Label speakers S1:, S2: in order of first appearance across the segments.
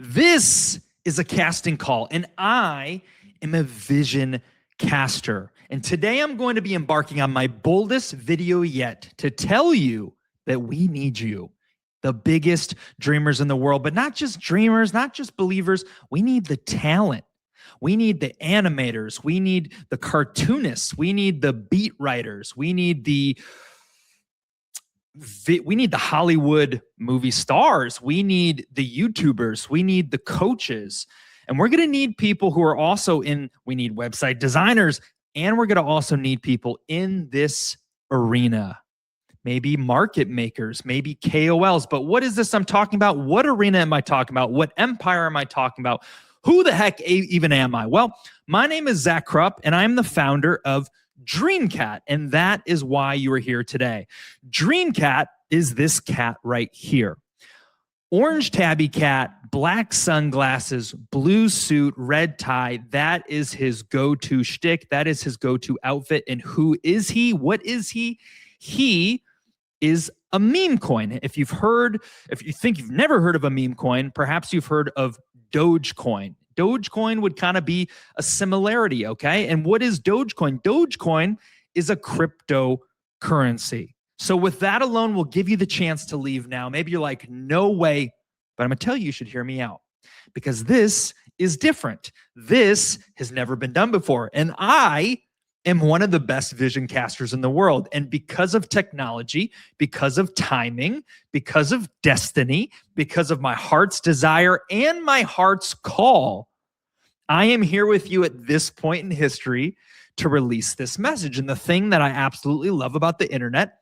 S1: This is a casting call, and I am a vision caster. And today I'm going to be embarking on my boldest video yet to tell you that we need you, the biggest dreamers in the world, but not just dreamers, not just believers. We need the talent. We need the animators. We need the cartoonists. We need the beat writers. We need the Hollywood movie stars. We need the YouTubers. We need the coaches. And we're going to need people who are also we need website designers, and we're going to also need people in this arena. Maybe market makers, maybe KOLs. But what is this I'm talking about? What arena am I talking about? What empire am I talking about? Who the heck even am I? Well, my name is Zach Krupp, and I'm the founder of DreamCat, and that is why you are here today. DreamCat is this cat right here. Orange tabby cat, black sunglasses, blue suit, red tie. That is his go-to shtick. That is his go-to outfit. And who is he? What is he? He is a meme coin. If you think you've never heard of a meme coin, perhaps you've heard of Dogecoin. Dogecoin would kind of be a similarity, okay? And what is Dogecoin? Dogecoin is a cryptocurrency. So with that alone, we'll give you the chance to leave now. Maybe you're like, no way, but I'm gonna tell you, you should hear me out because this is different. This has never been done before. And I am one of the best vision casters in the world. And because of technology, because of timing, because of destiny, because of my heart's desire and my heart's call, I am here with you at this point in history to release this message. And the thing that I absolutely love about the internet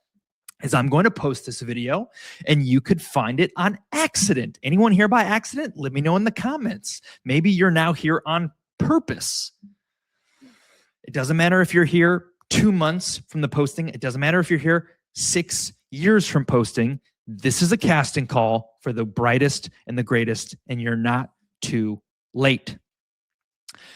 S1: is I'm going to post this video and you could find it on accident. Anyone here by accident? Let me know in the comments. Maybe you're now here on purpose. It doesn't matter if you're here 2 months from the posting. It doesn't matter if you're here 6 years from posting. This is a casting call for the brightest and the greatest, and you're not too late.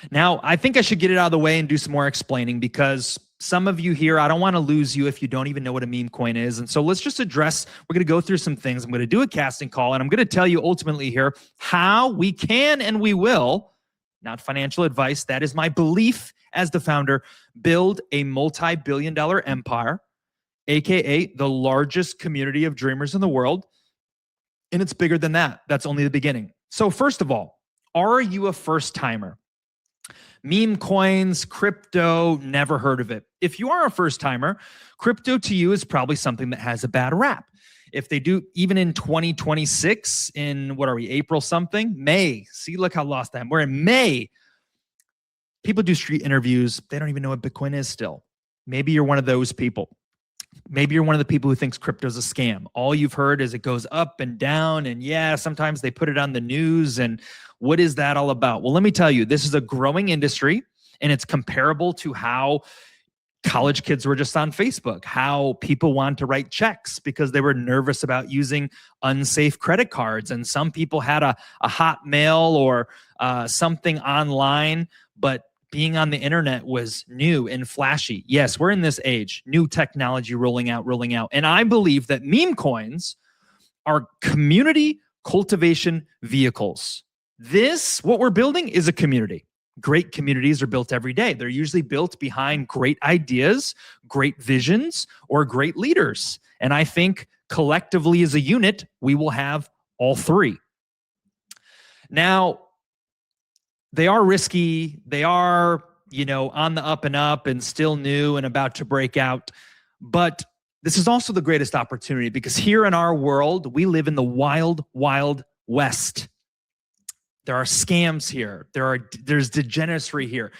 S1: Now, I think I should get it out of the way and do some more explaining because some of you here, I don't want to lose you if you don't even know what a meme coin is. And so let's just address, we're going to go through some things. I'm going to do a casting call, and I'm going to tell you ultimately here how we can and we will, not financial advice, that is my belief as the founder, build a multi-billion-dollar empire, aka the largest community of dreamers in the world. And it's bigger than that. That's only the beginning. So first of all, are you a first-timer? Meme coins, crypto, never heard of it. If you are a first-timer, crypto to you is probably something that has a bad rap. If they do, even in 2026, in what are we, April something? May. See, look how lost I am. We're in May. People do street interviews. They don't even know what Bitcoin is still. Maybe you're one of those people. Maybe you're one of the people who thinks crypto is a scam. All you've heard is it goes up and down. And yeah, sometimes they put it on the news. And what is that all about? Well, let me tell you, this is a growing industry, and it's comparable to how college kids were just on Facebook, how people want to write checks because they were nervous about using unsafe credit cards. And some people had a Hotmail or something online, but being on the internet was new and flashy. Yes, we're in this age, new technology rolling out. And I believe that meme coins are community cultivation vehicles. What we're building is a community. Great communities are built every day. They're usually built behind great ideas, great visions, or great leaders. And I think collectively as a unit, we will have all three. Now, they are risky. They are, on the up and up and still new and about to break out. But this is also the greatest opportunity because here in our world, we live in the wild, wild west. There are scams here. There's degeneracy here.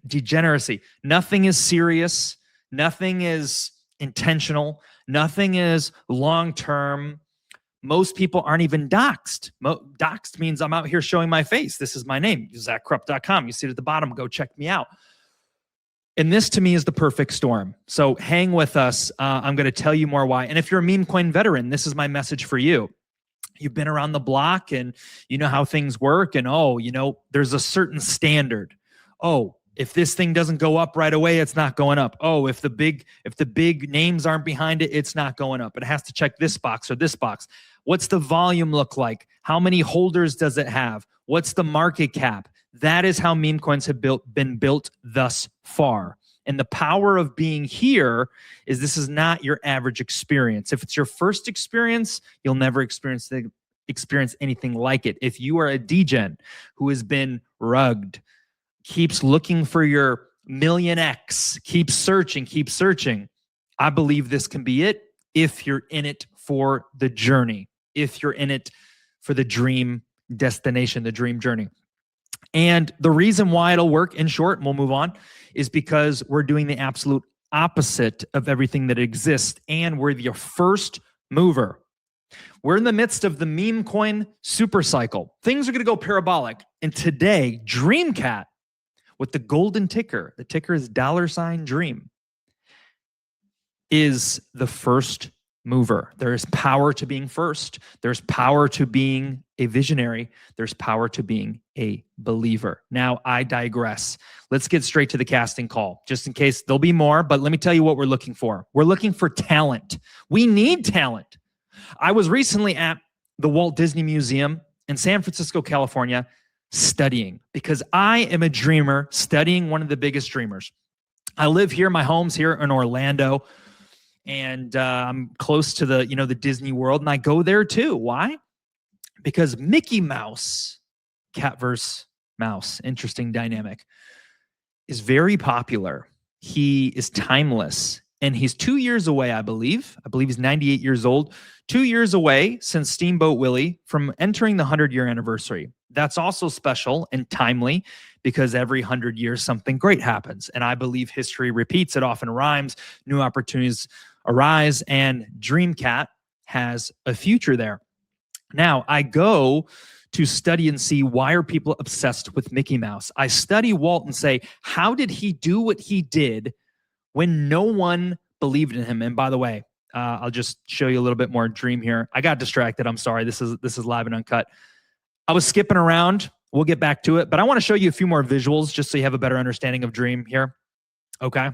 S1: Degeneracy. Nothing is serious. Nothing is intentional. Nothing is long-term. Most people aren't even doxxed. Doxxed means I'm out here showing my face. This is my name, ZachKrupp.com. You see it at the bottom. Go check me out. And this to me is the perfect storm. So hang with us. I'm going to tell you more why. And if you're a meme coin veteran, this is my message for you. You've been around the block and you know how things work. And there's a certain standard. If this thing doesn't go up right away, it's not going up. If the big names aren't behind it, it's not going up. It has to check this box or this box. What's the volume look like? How many holders does it have? What's the market cap? That is how meme coins have been built thus far. And the power of being here is this is not your average experience. If it's your first experience, you'll never experience anything like it. If you are a degen who has been rugged, keeps looking for your million X, keeps searching, I believe this can be it if you're in it for the journey, if you're in it for the dream destination, the dream journey. And the reason why it'll work, in short, and we'll move on, is because we're doing the absolute opposite of everything that exists, and we're the first mover. We're in the midst of the meme coin super cycle. Things are going to go parabolic. And today, DreamCat, with the golden ticker, the ticker is $DREAM, is the first mover. There is power to being first. There's power to being a visionary. There's power to being a believer. Now, I digress. Let's get straight to the casting call, just in case there'll be more, but let me tell you what we're looking for. We're looking for talent. We need talent. I was recently at the Walt Disney Museum in San Francisco, California, studying, because I am a dreamer studying one of the biggest dreamers. I live here. My home's here in Orlando, and I'm close to the Disney World, and I go there too. Why? Because Mickey Mouse, cat versus mouse, interesting dynamic, is very popular. He is timeless, and he's 2 years away, I believe. I believe he's 98 years old. 2 years away since Steamboat Willie from entering the 100-year anniversary. That's also special and timely because every 100 years something great happens. And I believe history repeats. It often rhymes. New opportunities arise, and DreamCat has a future there. Now, I go to study and see, why are people obsessed with Mickey Mouse? I study Walt and say, how did he do what he did when no one believed in him? And by the way, I'll just show you a little bit more Dream here. I got distracted. I'm sorry. This is live and uncut. I was skipping around. We'll get back to it, but I want to show you a few more visuals just so you have a better understanding of Dream here. Okay.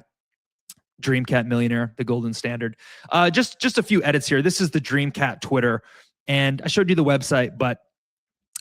S1: DreamCat Millionaire, the golden standard. Just a few edits here. This is the DreamCat Twitter, and I showed you the website, but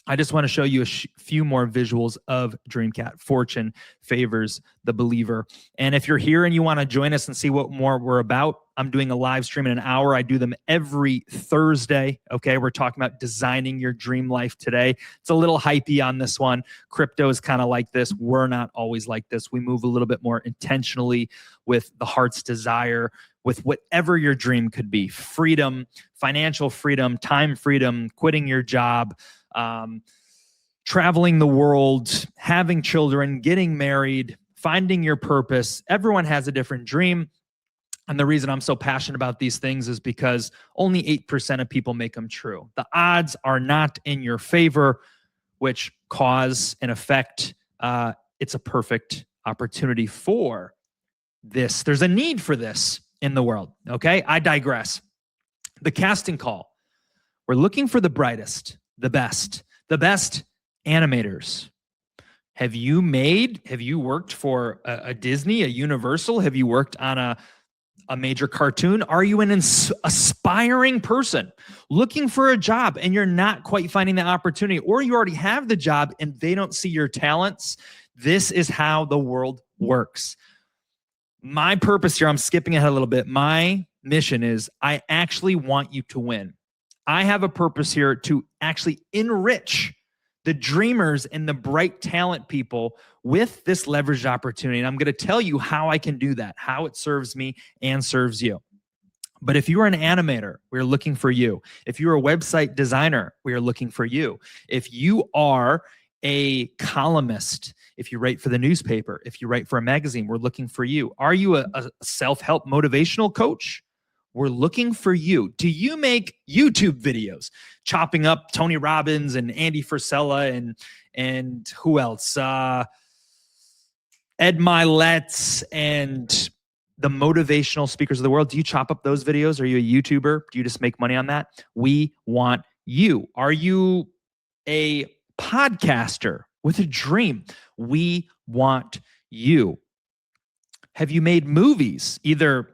S1: I just want to show you a few more visuals of DreamCat. Fortune favors the believer. And if you're here and you want to join us and see what more we're about, I'm doing a live stream in an hour. I do them every Thursday. Okay, we're talking about designing your dream life today. It's a little hypey on this one. Crypto is kind of like this. We're not always like this. We move a little bit more intentionally with the heart's desire, with whatever your dream could be. Freedom, financial freedom, time freedom, quitting your job, traveling the world, having children, getting married, finding your purpose. Everyone has a different dream. And the reason I'm so passionate about these things is because only 8% of people make them true. The odds are not in your favor, which cause and effect. It's a perfect opportunity for this. There's a need for this in the world. Okay, I digress. The casting call. We're looking for the brightest, the best animators. Have you worked for a Disney, a Universal? Have you worked on a major cartoon? Are you an aspiring person looking for a job and you're not quite finding the opportunity, or you already have the job and they don't see your talents? This is how the world works. My purpose here, I'm skipping ahead a little bit. My mission is I actually want you to win. I have a purpose here to actually enrich the dreamers and the bright talent people with this leveraged opportunity. And I'm going to tell you how I can do that, how it serves me and serves you. But if you are an animator, we're looking for you. If you're a website designer, we are looking for you. If you are a columnist, if you write for the newspaper, if you write for a magazine, we're looking for you. Are you a self-help motivational coach? We're looking for you. Do you make YouTube videos chopping up Tony Robbins and Andy Frisella and who else? Ed Mylett and the motivational speakers of the world? Do you chop up those videos? Are you a YouTuber? Do you just make money on that? We want you. Are you a podcaster with a dream? We want you. Have you made movies, either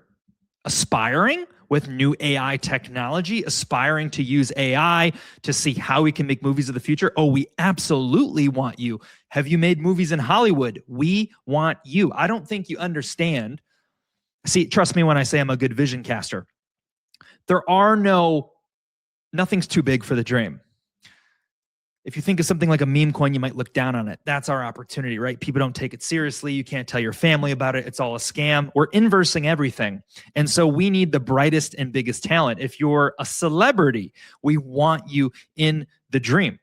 S1: aspiring with new AI technology, aspiring to use AI to see how we can make movies of the future? Oh, we absolutely want you. Have you made movies in Hollywood? We want you. I don't think you understand. See, trust me when I say I'm a good vision caster. Nothing's too big for the dream. If you think of something like a meme coin, you might look down on it. That's our opportunity, right? People don't take it seriously. You can't tell your family about it. It's all a scam. We're inversing everything. And so we need the brightest and biggest talent. If you're a celebrity, we want you in the dream.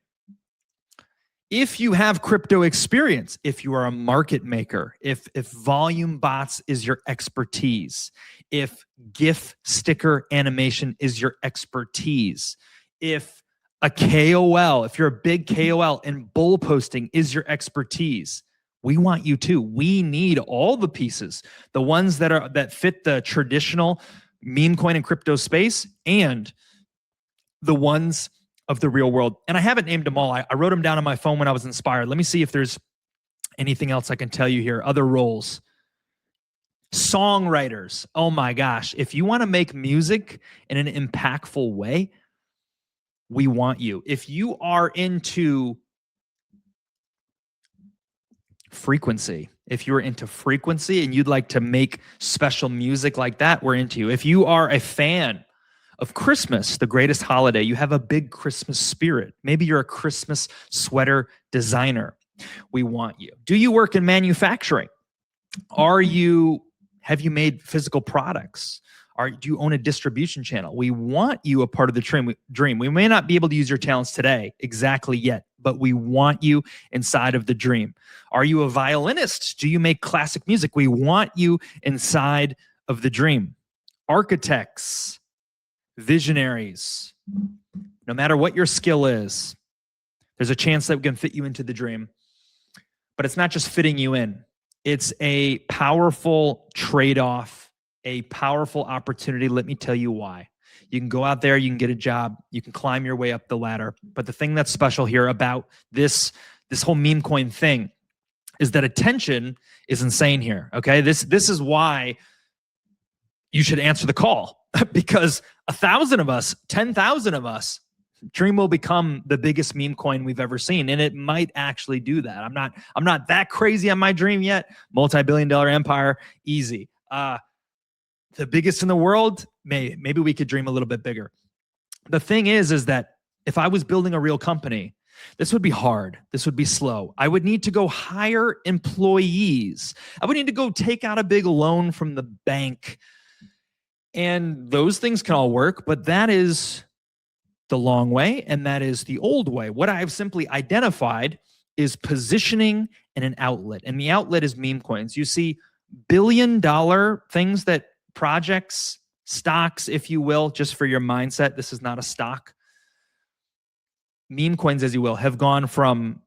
S1: If you have crypto experience, if you are a market maker, if volume bots is your expertise, if GIF sticker animation is your expertise, if a KOL, if you're a big KOL and bull posting is your expertise, we want you too. We need all the pieces, the ones that fit the traditional meme coin and crypto space and the ones of the real world. And I haven't named them all. I wrote them down on my phone when I was inspired. Let me see if there's anything else I can tell you here. Other roles. Songwriters. Oh my gosh. If you want to make music in an impactful way, we want you. If you are into frequency, if you're into frequency and you'd like to make special music like that, we're into you. If you are a fan of Christmas, the greatest holiday, you have a big Christmas spirit. Maybe you're a Christmas sweater designer. We want you. Do you work in manufacturing? Have you made physical products? Do you own a distribution channel? We want you a part of the dream. We may not be able to use your talents today exactly yet, but we want you inside of the dream. Are you a violinist? Do you make classic music? We want you inside of the dream. Architects, visionaries, no matter what your skill is, there's a chance that we can fit you into the dream. But it's not just fitting you in. It's a powerful trade-off, a powerful opportunity. Let me tell you why. You can go out there, you can get a job, you can climb your way up the ladder. But the thing that's special here about this whole meme coin thing is that attention is insane here. Okay, this is why you should answer the call, because 1,000 of us, 10,000 of us, Dream will become the biggest meme coin we've ever seen, and it might actually do that. I'm not that crazy on my dream yet. Multi-billion-dollar empire, easy. The biggest in the world, maybe we could dream a little bit bigger. The thing is that if I was building a real company, this would be hard. This would be slow. I would need to go hire employees. I would need to go take out a big loan from the bank. And those things can all work, but that is the long way, and that is the old way. What I've simply identified is positioning and an outlet. And the outlet is meme coins. You see billion-dollar things that projects, stocks, if you will, just for your mindset. This is not a stock. Meme coins, as you will, have gone from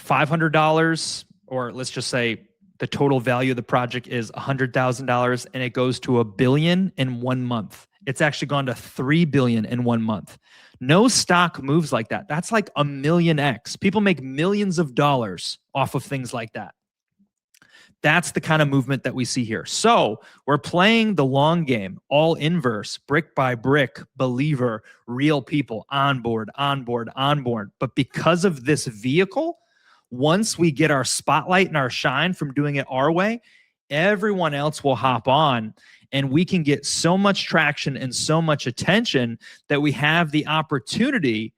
S1: $500, or let's just say the total value of the project is $100,000, and it goes to $1 billion in 1 month. It's actually gone to $3 billion in 1 month. No stock moves like that. That's like a million X. People make millions of dollars off of things like that. That's the kind of movement that we see here. So we're playing the long game, all inverse, brick by brick, believer, real people, on board. But because of this vehicle, once we get our spotlight and our shine from doing it our way, everyone else will hop on, and we can get so much traction and so much attention that we have the opportunity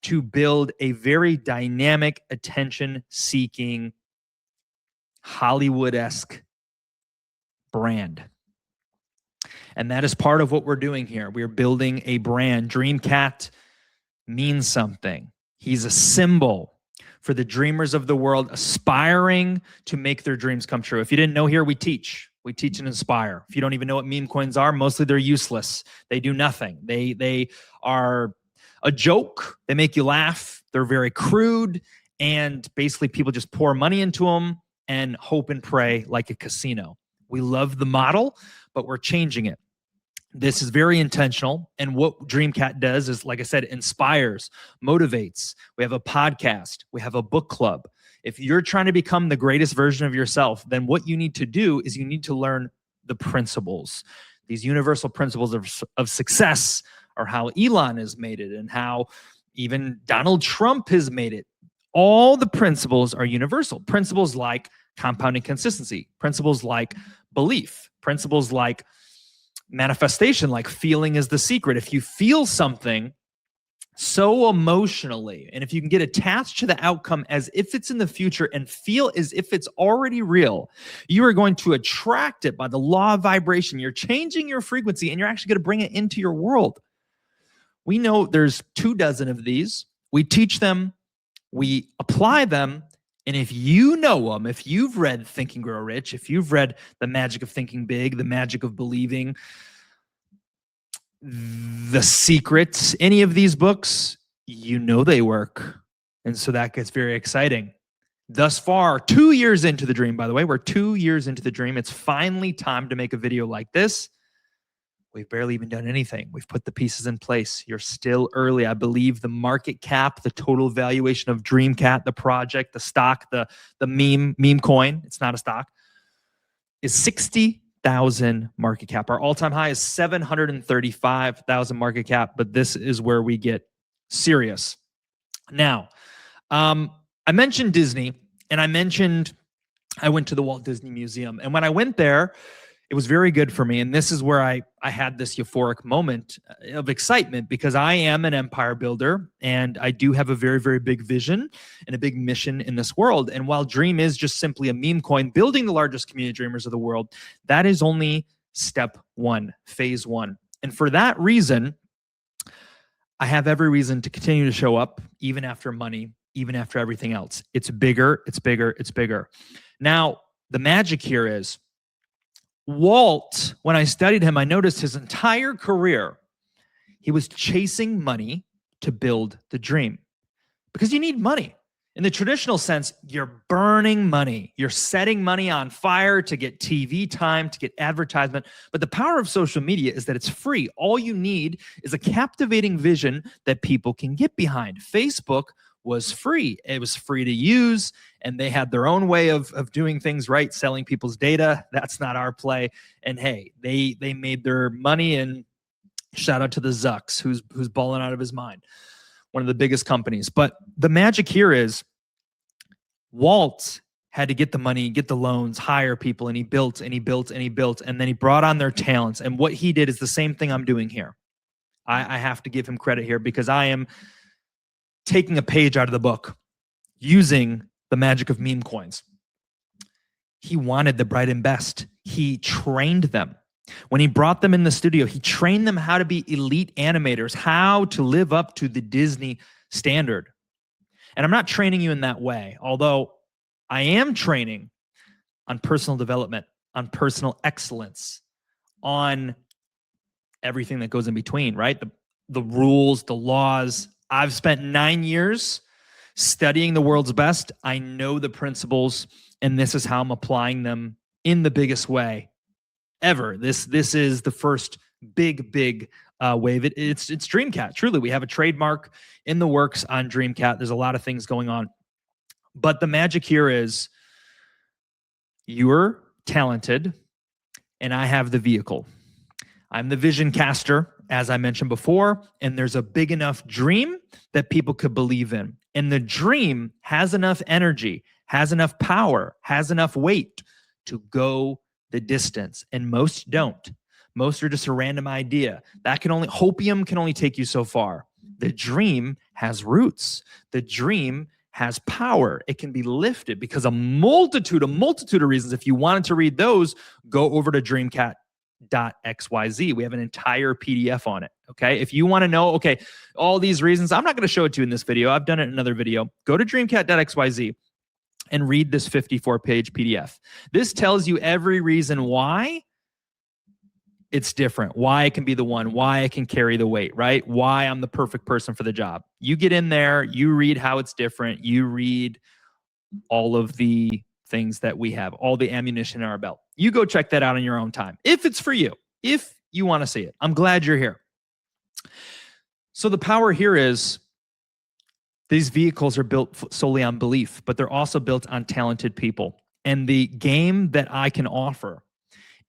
S1: to build a very dynamic, attention-seeking, Hollywood-esque brand. And that is part of what we're doing here. We're building a brand. DreamCat means something. He's a symbol for the dreamers of the world aspiring to make their dreams come true. If you didn't know, here we teach. We teach and inspire. If you don't even know what meme coins are, mostly they're useless. They do nothing. They are a joke. They make you laugh. They're very crude. And basically people just pour money into them and hope and pray like a casino. We love the model, but we're changing it. This is very intentional. And what DreamCat does is, like I said, inspires, motivates. We have a podcast. We have a book club. If you're trying to become the greatest version of yourself, then what you need to do is you need to learn the principles. These universal principles of success are how Elon has made it and how even Donald Trump has made it. All the principles are universal. Principles like compounding consistency, principles like belief, principles like manifestation, like feeling is the secret. If you feel something so emotionally, and if you can get attached to the outcome as if it's in the future and feel as if it's already real, you are going to attract it by the law of vibration. You're changing your frequency and you're actually going to bring it into your world. We know there's 24 of these. We teach them, we apply them, and if you know them, if you've read Think and Grow Rich, if you've read The Magic of Thinking Big, The Magic of Believing, The Secrets, any of these books, you know they work. And so that gets very exciting. Thus far, 2 years into the dream, by the way, we're 2 years into the dream. It's finally time to make a video like this. We've barely even done anything. We've put the pieces in place. You're still early. I believe the market cap, the total valuation of Dreamcat, the project, the stock, the meme coin, it's not a stock, is 60,000 market cap. Our all-time high is 735,000 market cap, but this is where we get serious. Now, I mentioned Disney, and I went to the Walt Disney Museum. And when I went there, it was very good for me. And this is where I had this euphoric moment of excitement, because I am an empire builder and I do have a very, very big vision and a big mission in this world. And while Dream is just simply a meme coin, building the largest community dreamers of the world, that is only step one, phase one. And for that reason, I have every reason to continue to show up even after money, even after everything else. It's bigger, it's bigger, it's bigger. Now, the magic here is, Walt, when I studied him, I noticed his entire career, he was chasing money to build the dream. Because you need money. In the traditional sense, you're burning money. You're setting money on fire to get TV time, to get advertisement. But the power of social media is that it's free. All you need is a captivating vision that people can get behind. Facebook was free. It was free to use, and they had their own way of doing things right, selling people's data. That's not our play. And hey, they made their money, and shout out to the Zucks, who's balling out of his mind. One of the biggest companies. But the magic here is Walt had to get the money, get the loans, hire people, and he built and he built and he built, and then he brought on their talents. And what he did is the same thing I'm doing here. I have to give him credit here, because I am taking a page out of the book, using the magic of meme coins. He wanted the bright and best. He trained them. When he brought them in the studio, he trained them how to be elite animators, how to live up to the Disney standard. And I'm not training you in that way, although I am training on personal development, on personal excellence, on everything that goes in between, right? The rules, the laws. I've spent 9 years studying the world's best. I know the principles, and this is how I'm applying them in the biggest way ever. This is the first big wave. It's Dreamcat. Truly, we have a trademark in the works on Dreamcat. There's a lot of things going on. But the magic here is, you're talented, and I have the vehicle. I'm the vision caster, as I mentioned before, and there's a big enough dream that people could believe in. And the dream has enough energy, has enough power, has enough weight to go the distance. And most don't. Most are just a random idea. Hopium can only take you so far. The dream has roots. The dream has power. It can be lifted because a multitude of reasons. If you wanted to read those, go over to dreamcat.xyz. We have an entire PDF on it. Okay. If you want to know, okay, all these reasons, I'm not going to show it to you in this video. I've done it in another video. Go to dreamcat.xyz and read this 54-page PDF. This tells you every reason why it's different, why it can be the one, why it can carry the weight, right? Why I'm the perfect person for the job. You get in there, you read how it's different, you read all of the things that we have, all the ammunition in our belt. You go check that out in your own time, if it's for you, if you want to see it. I'm glad you're here. So the power here is, these vehicles are built solely on belief, but they're also built on talented people. And the game that I can offer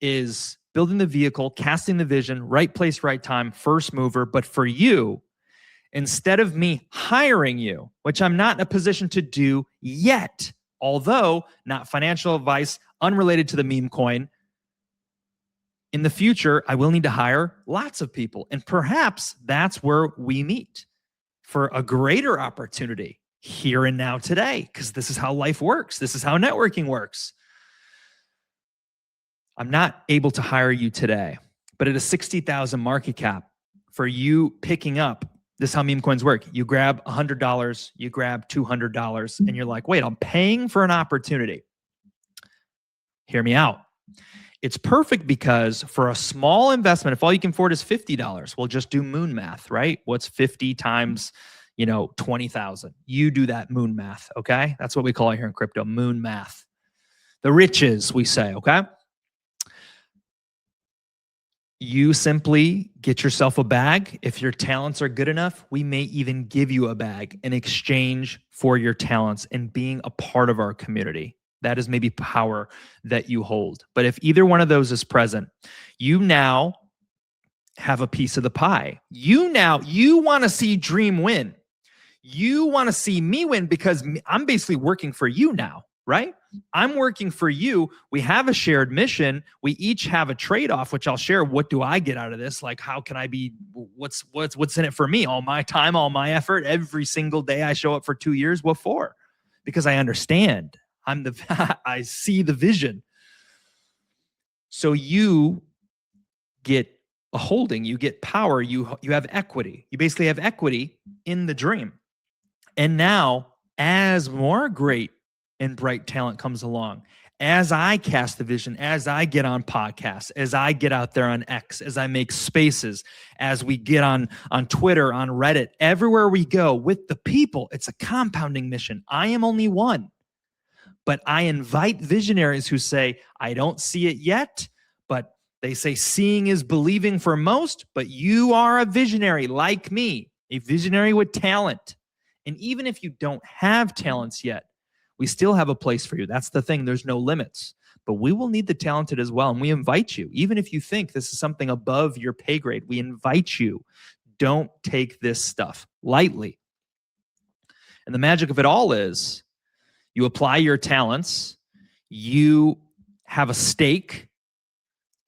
S1: is building the vehicle, casting the vision, right place, right time, first mover. But for you, instead of me hiring you, which I'm not in a position to do yet, although not financial advice, unrelated to the meme coin, in the future, I will need to hire lots of people. And perhaps that's where we meet for a greater opportunity here and now today, because this is how life works. This is how networking works. I'm not able to hire you today, but at a 60,000 market cap, for you picking up, this is how meme coins work. You grab $100, you grab $200, and you're like, wait, I'm paying for an opportunity. Hear me out. It's perfect because for a small investment, if all you can afford is $50, we'll just do moon math, right? What's 50 times, 20,000? You do that moon math, okay? That's what we call it here in crypto, moon math. The riches, we say, okay? You simply get yourself a bag. If your talents are good enough, we may even give you a bag in exchange for your talents and being a part of our community. That is maybe power that you hold. But if either one of those is present, you now have a piece of the pie. You want to see Dream win. You want to see me win because I'm basically working for you now, right? I'm working for you. We have a shared mission. We each have a trade-off, which I'll share. What do I get out of this? Like, how can I be, what's in it for me? All my time, all my effort, every single day I show up for 2 years. What for? Because I understand. I see the vision. So you get a holding, you get power, you have equity. You basically have equity in the dream. And now, as more great and bright talent comes along, as I cast the vision, as I get on podcasts, as I get out there on X, as I make spaces, as we get on Twitter, on Reddit, everywhere we go with the people, it's a compounding mission. I am only one. But I invite visionaries who say, I don't see it yet, but they say seeing is believing for most, but you are a visionary like me, a visionary with talent. And even if you don't have talents yet, we still have a place for you. That's the thing. There's no limits. But we will need the talented as well. And we invite you, even if you think this is something above your pay grade, we invite you. Don't take this stuff lightly. And the magic of it all is, you apply your talents, you have a stake,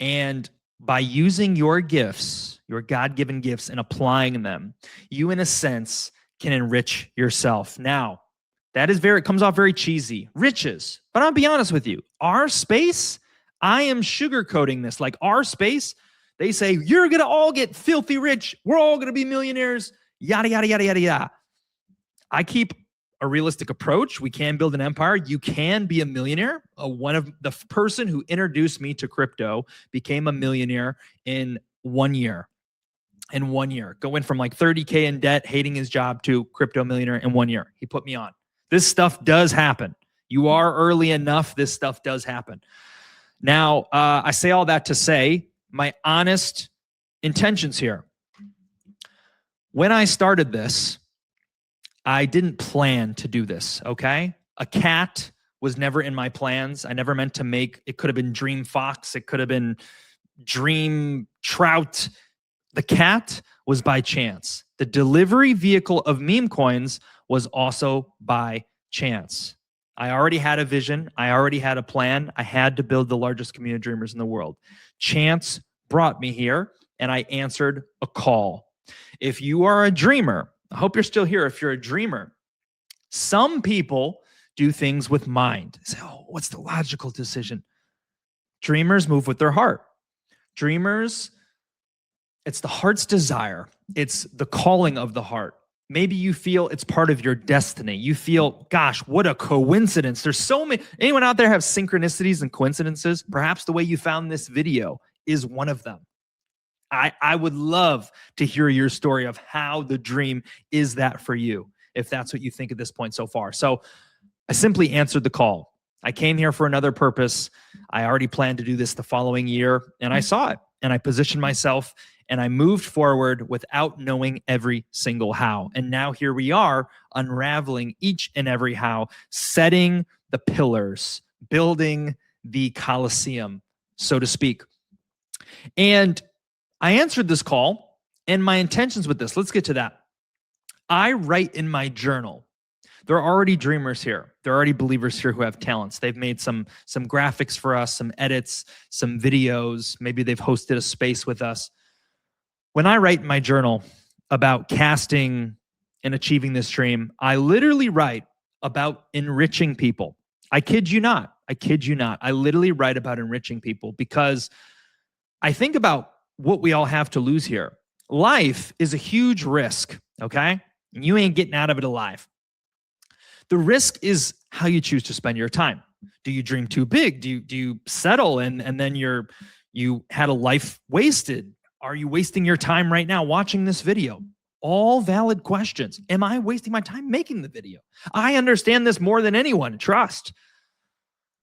S1: and by using your gifts, your God-given gifts, and applying them, you, in a sense, can enrich yourself. Now, it comes off very cheesy. Riches. But I'll be honest with you. Our space, I am sugarcoating this. Like our space, they say, you're going to all get filthy rich. We're all going to be millionaires. Yada, yada, yada, yada, yada. I keep a realistic approach. We can build an empire. You can be a millionaire. One of the person who introduced me to crypto became a millionaire in 1 year. In 1 year, going from like 30K in debt, hating his job, to crypto millionaire in 1 year. He put me on. This stuff does happen. You are early enough. This stuff does happen. Now, I say all that to say my honest intentions here. When I started this, I didn't plan to do this, okay? A cat was never in my plans. I never meant to make, it could have been Dream Fox. It could have been Dream Trout. The cat was by chance. The delivery vehicle of meme coins was also by chance. I already had a vision. I already had a plan. I had to build the largest community of dreamers in the world. Chance brought me here, and I answered a call. If you are a dreamer, I hope you're still here. If you're a dreamer, some people do things with mind. Say, oh, what's the logical decision? Dreamers move with their heart. Dreamers, it's the heart's desire. It's the calling of the heart. Maybe you feel it's part of your destiny. You feel, gosh, what a coincidence. There's so many. Anyone out there have synchronicities and coincidences? Perhaps the way you found this video is one of them. I would love to hear your story of how the dream is that for you, if that's what you think at this point so far. So I simply answered the call. I came here for another purpose. I already planned to do this the following year, and I saw it, and I positioned myself, and I moved forward without knowing every single how. And now here we are, unraveling each and every how, setting the pillars, building the Colosseum, so to speak. And I answered this call, and my intentions with this, let's get to that. I write in my journal. There are already dreamers here. There are already believers here who have talents. They've made some graphics for us, some edits, some videos. Maybe they've hosted a space with us. When I write in my journal about casting and achieving this dream, I literally write about enriching people. I kid you not. I kid you not. I literally write about enriching people because I think about what we all have to lose here. Life is a huge risk, okay? And you ain't getting out of it alive. The risk is how you choose to spend your time. Do you dream too big? Do you settle and then you had a life wasted? Are you wasting your time right now watching this video? All valid questions. Am I wasting my time making the video? I understand this more than anyone, trust.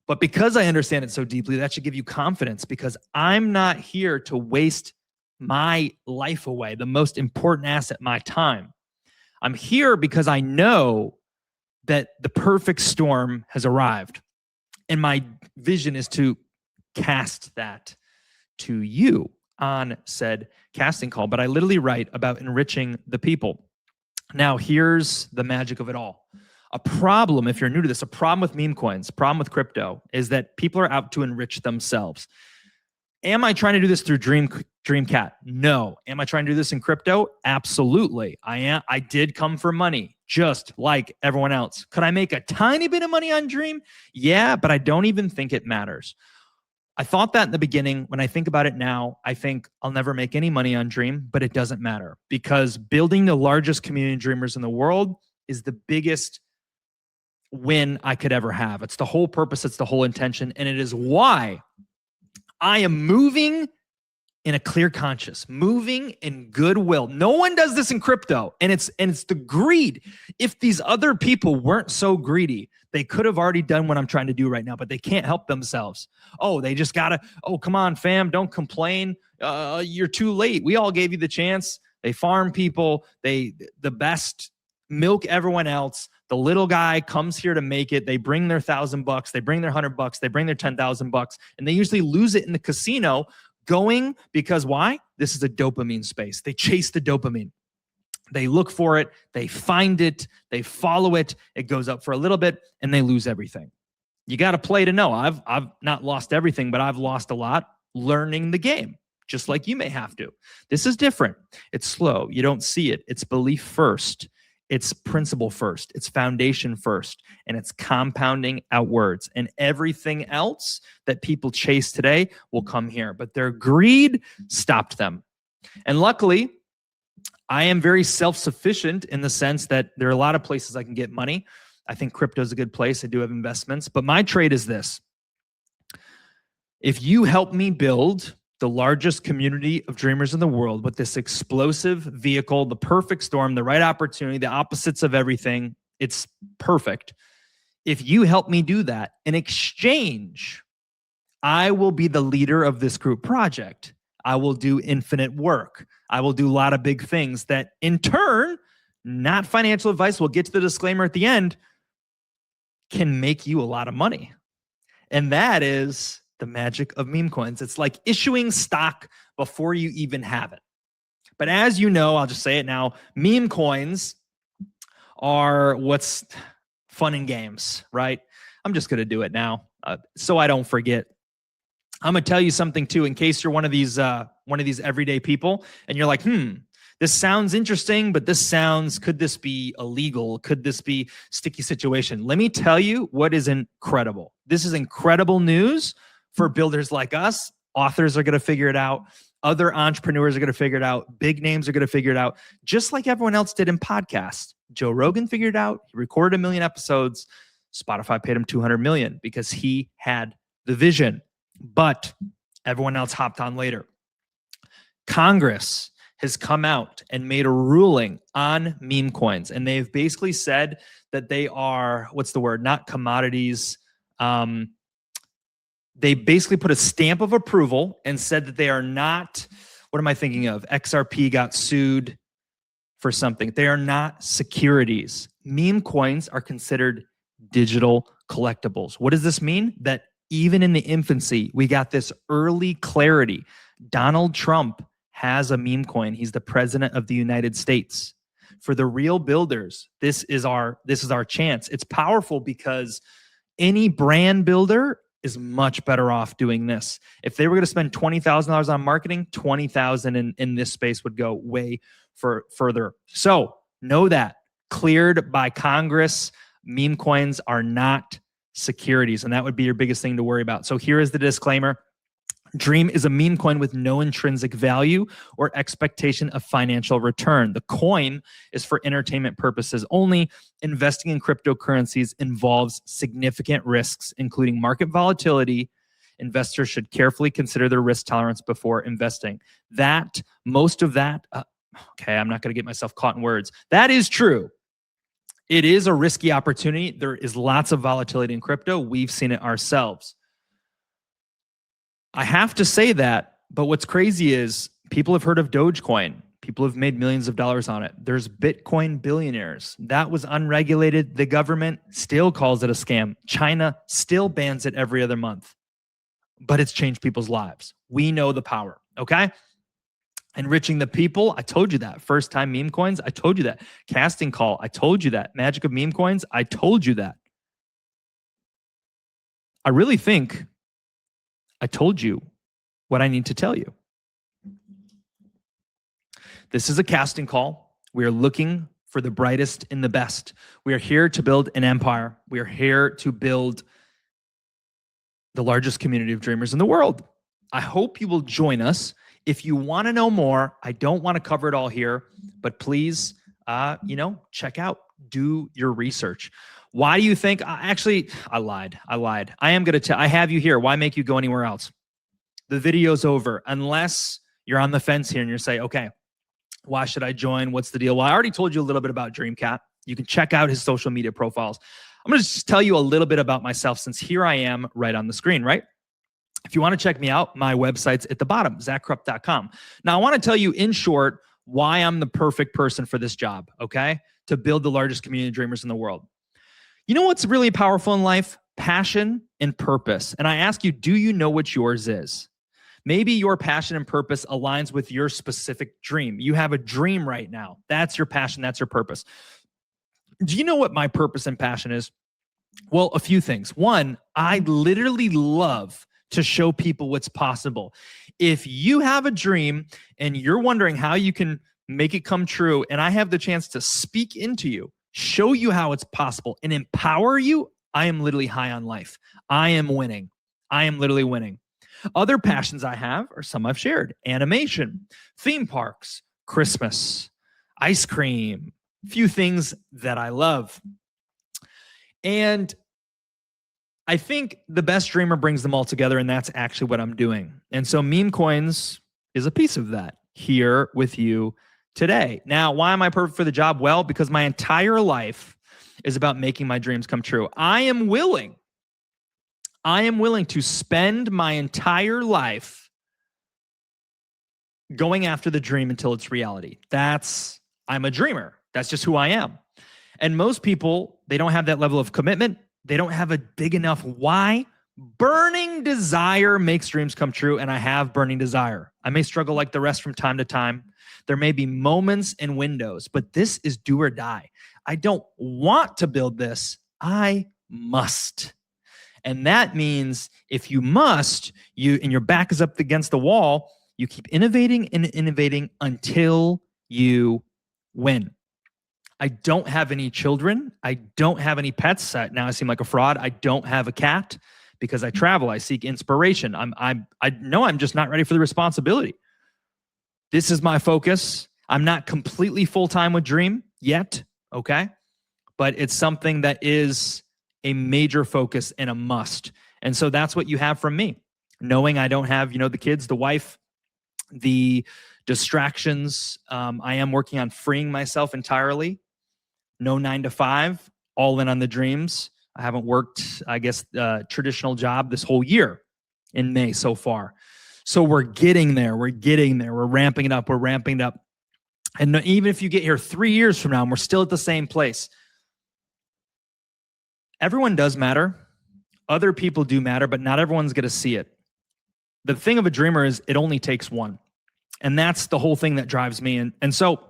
S1: But because I understand it so deeply, that should give you confidence because I'm not here to waste my life away, the most important asset, my time. I'm here because I know that the perfect storm has arrived. And my vision is to cast that to you on said casting call. But I literally write about enriching the people. Now, here's the magic of it all. A problem, if you're new to this, a problem with meme coins, problem with crypto is that people are out to enrich themselves. Am I trying to do this through Dreamcat? No. Am I trying to do this in crypto? Absolutely. I am. I did come for money, just like everyone else. Could I make a tiny bit of money on Dream? Yeah, but I don't even think it matters. I thought that in the beginning. When I think about it now, I think I'll never make any money on Dream, but it doesn't matter because building the largest community of dreamers in the world is the biggest win I could ever have. It's the whole purpose. It's the whole intention. And it is why I am moving in a clear conscience, moving in goodwill. No one does this in crypto. And it's the greed. If these other people weren't so greedy, they could have already done what I'm trying to do right now, but they can't help themselves. Oh, they just gotta, oh, come on, fam, don't complain. You're too late. We all gave you the chance. They farm people. The best milk everyone else. The little guy comes here to make it. They bring their $1,000, they bring their $100, they bring their $10,000, and they usually lose it in the casino going because why? This is a dopamine space. They chase the dopamine. They look for it. They find it. They follow it. It goes up for a little bit and they lose everything. You got to play to know. I've not lost everything, but I've lost a lot learning the game, just like you may have to. This is different. It's slow. You don't see it. It's belief first. It's principle first, it's foundation first, and it's compounding outwards. And everything else that people chase today will come here. But their greed stopped them. And luckily, I am very self-sufficient in the sense that there are a lot of places I can get money. I think crypto is a good place. I do have investments. But my trade is this. If you help me build the largest community of dreamers in the world with this explosive vehicle, the perfect storm, the right opportunity, the opposites of everything. It's perfect. If you help me do that, in exchange, I will be the leader of this group project. I will do infinite work. I will do a lot of big things that in turn, not financial advice, we'll get to the disclaimer at the end, can make you a lot of money. And that is the magic of meme coins. It's like issuing stock before you even have it. But as you know, I'll just say it now, meme coins are what's fun and games, right? I'm just going to do it now so I don't forget. I'm going to tell you something too, in case you're one of these everyday people and you're like, this sounds interesting, but could this be illegal? Could this be sticky situation? Let me tell you what is incredible. This is incredible news for builders like us. Authors are going to figure it out. Other entrepreneurs are going to figure it out. Big names are going to figure it out, just like everyone else did in podcasts. Joe Rogan figured it out. He recorded 1 million episodes. Spotify paid him $200 million because he had the vision, but everyone else hopped on later. Congress has come out and made a ruling on meme coins, and they've basically said that they are, not commodities. They basically put a stamp of approval and said that they are not, what am I thinking of? XRP got sued for something. They are not securities. Meme coins are considered digital collectibles. What does this mean? That even in the infancy, we got this early clarity. Donald Trump has a meme coin. He's the president of the United States. For the real builders, this is our chance. It's powerful because any brand builder is much better off doing this. If they were going to spend $20,000 on marketing, $20,000 in this space would go way further. So know that, cleared by Congress, meme coins are not securities, and that would be your biggest thing to worry about. So here is the disclaimer. Dream is a meme coin with no intrinsic value or expectation of financial return. The coin is for entertainment purposes only. Investing in cryptocurrencies involves significant risks, including market volatility. Investors should carefully consider their risk tolerance before investing. Most of that, okay, I'm not going to get myself caught in words. That is true. It is a risky opportunity. There is lots of volatility in crypto. We've seen it ourselves. I have to say that, but what's crazy is people have heard of Dogecoin. People have made millions of dollars on it. There's Bitcoin billionaires. That was unregulated. The government still calls it a scam. China still bans it every other month, but it's changed people's lives. We know the power, okay? Enriching the people, I told you that. First time meme coins, I told you that. Casting call, I told you that. Magic of meme coins, I told you that. I really think I told you what I need to tell you. This is a casting call. We are looking for the brightest and the best. We are here to build an empire. We are here to build the largest community of dreamers in the world. I hope you will join us. If you want to know more, I don't want to cover it all here, but please, check out, do your research. Why do you think? I lied. I am going to I have you here. Why make you go anywhere else? The video's over. Unless you're on the fence here and you're saying, okay, why should I join? What's the deal? Well, I already told you a little bit about DreamCat. You can check out his social media profiles. I'm going to just tell you a little bit about myself since here I am right on the screen, right? If you want to check me out, my website's at the bottom, zachkrupp.com. Now, I want to tell you in short why I'm the perfect person for this job, okay? To build the largest community of dreamers in the world. You know what's really powerful in life? Passion and purpose. And I ask you, do you know what yours is? Maybe your passion and purpose aligns with your specific dream. You have a dream right now. That's your passion. That's your purpose. Do you know what my purpose and passion is? Well, a few things. One, I literally love to show people what's possible. If you have a dream and you're wondering how you can make it come true, and I have the chance to speak into you, show you how it's possible, and empower you, I am literally high on life. I am winning. I am literally winning. Other passions I have are some I've shared. Animation, theme parks, Christmas, ice cream, a few things that I love. And I think the best dreamer brings them all together, and that's actually what I'm doing. And so meme coins is a piece of that here with you today. Now, why am I perfect for the job? Well, because my entire life is about making my dreams come true. I am willing to spend my entire life going after the dream until it's reality. I'm a dreamer. That's just who I am. And most people, they don't have that level of commitment. They don't have a big enough why. Burning desire makes dreams come true, and I have burning desire. I may struggle like the rest from time to time. There may be moments and windows, but this is do or die. I don't want to build this. I must. And that means if you must, and your back is up against the wall, you keep innovating and innovating until you win. I don't have any children. I don't have any pets. Now I seem like a fraud. I don't have a cat because I travel. I seek inspiration. I know I'm just not ready for the responsibility. This is my focus. I'm not completely full-time with Dream yet, okay? But it's something that is a major focus and a must. And so that's what you have from me. Knowing I don't have, the kids, the wife, the distractions. I am working on freeing myself entirely. No 9 to 5, all in on the dreams. I haven't worked, traditional job this whole year in May so far. So we're getting there. We're ramping it up. And even if you get here 3 years from now and we're still at the same place, everyone does matter. Other people do matter, but not everyone's going to see it. the thing of a dreamer is it only takes one. And that's the whole thing that drives me. And so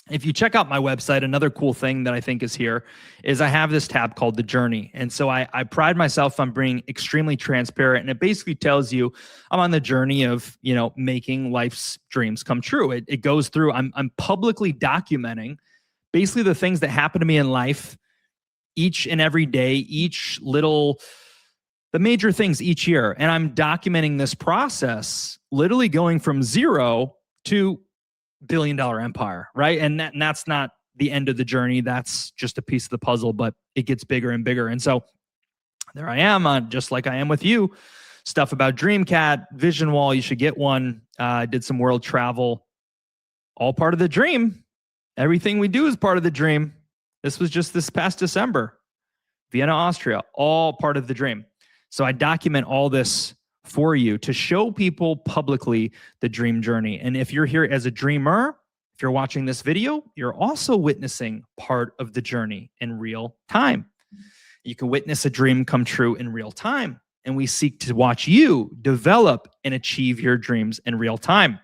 S1: if you check out my website, another cool thing that I think is here is I have this tab called The Journey. And so I pride myself on being extremely transparent. And it basically tells you I'm on the journey of, making life's dreams come true. It goes through, I'm publicly documenting basically the things that happen to me in life each and every day, the major things each year. And I'm documenting this process, literally going from zero to billion-dollar empire, right? And that's not the end of the journey. That's just a piece of the puzzle, but it gets bigger and bigger. And so there I am, just like I am with you, stuff about DreamCat, Vision Wall, you should get one. Did some world travel, all part of the dream. Everything we do is part of the dream. This was just this past December, Vienna, Austria, all part of the dream. So I document all this for you to show people publicly the dream journey. And if you're here as a dreamer, if you're watching this video, you're also witnessing part of the journey in real time. You can witness a dream come true in real time. And we seek to watch you develop and achieve your dreams in real time.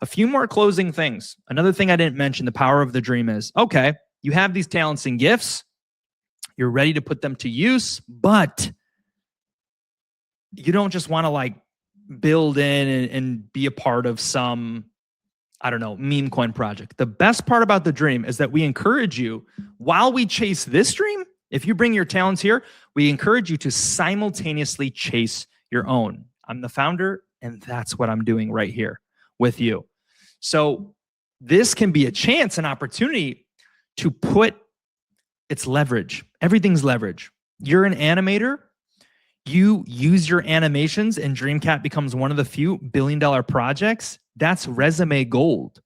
S1: A few more closing things. Another thing I didn't mention, the power of the dream is, okay, you have these talents and gifts. You're ready to put them to use, but you don't just want to build in and be a part of some, meme coin project. The best part about the dream is that we encourage you, while we chase this dream, if you bring your talents here, we encourage you to simultaneously chase your own. I'm the founder, and that's what I'm doing right here with you. So this can be a chance, an opportunity to it's leverage. Everything's leverage. You're an animator. You use your animations and DreamCat becomes one of the few billion-dollar projects. That's resume gold.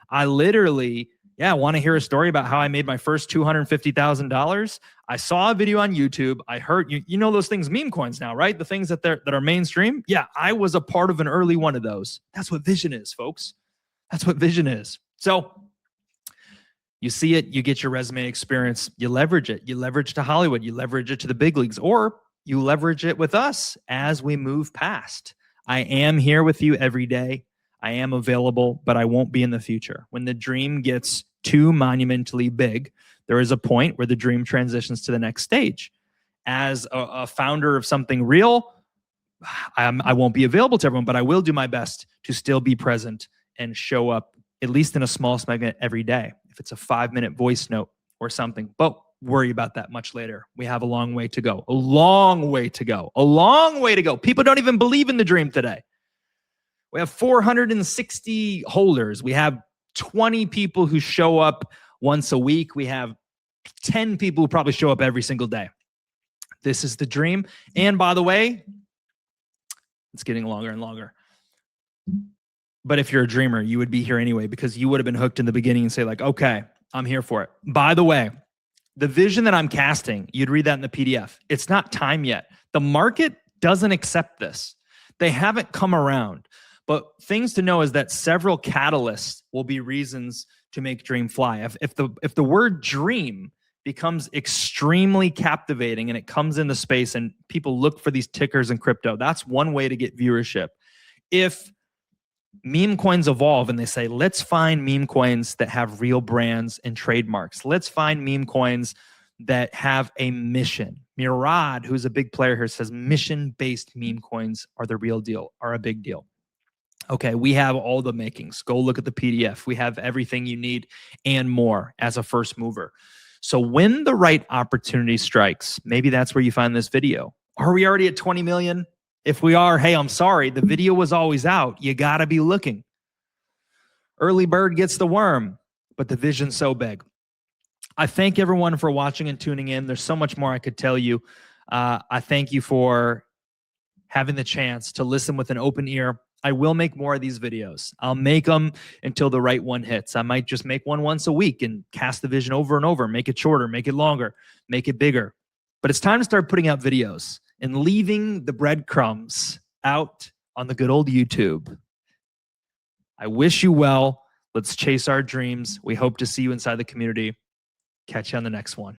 S1: I literally, want to hear a story about how I made my first $250,000. I saw a video on YouTube. I heard, you know those things, meme coins now, right? The things that are mainstream. Yeah, I was a part of an early one of those. That's what vision is, folks. That's what vision is. So you see it, you get your resume experience, you leverage it. You leverage to Hollywood, you leverage it to the big leagues, or you leverage it with us as we move past. I am here with you every day. I am available, but I won't be in the future. When the dream gets too monumentally big, there is a point where the dream transitions to the next stage. As a founder of something real, I won't be available to everyone, but I will do my best to still be present and show up, at least in a small segment every day. If it's a 5-minute voice note or something, but worry about that much later. We have a long way to go. A long way to go. A long way to go. People don't even believe in the dream today. We have 460 holders. We have 20 people who show up once a week. We have 10 people who probably show up every single day. This is the dream. And by the way, it's getting longer and longer. But if you're a dreamer, you would be here anyway, because you would have been hooked in the beginning and say okay, I'm here for it. By the way, the vision that I'm casting, you'd read that in the PDF. It's not time yet. The market doesn't accept this. They haven't come around. But things to know is that several catalysts will be reasons to make dream fly. If the word dream becomes extremely captivating and it comes into space and people look for these tickers in crypto, that's one way to get viewership. If meme coins evolve and they say, let's find meme coins that have real brands and trademarks. Let's find meme coins that have a mission. Murad, who's a big player here, says mission-based meme coins are the real deal, are a big deal. Okay, we have all the makings. Go look at the PDF. We have everything you need and more as a first mover. So when the right opportunity strikes, maybe that's where you find this video. Are we already at 20 million? If we are, hey, I'm sorry. The video was always out. You got to be looking. Early bird gets the worm, but the vision's so big. I thank everyone for watching and tuning in. There's so much more I could tell you. I thank you for having the chance to listen with an open ear. I will make more of these videos. I'll make them until the right one hits. I might just make one once a week and cast the vision over and over, make it shorter, make it longer, make it bigger. But it's time to start putting out videos and leaving the breadcrumbs out on the good old YouTube. I wish you well. Let's chase our dreams. We hope to see you inside the community. Catch you on the next one.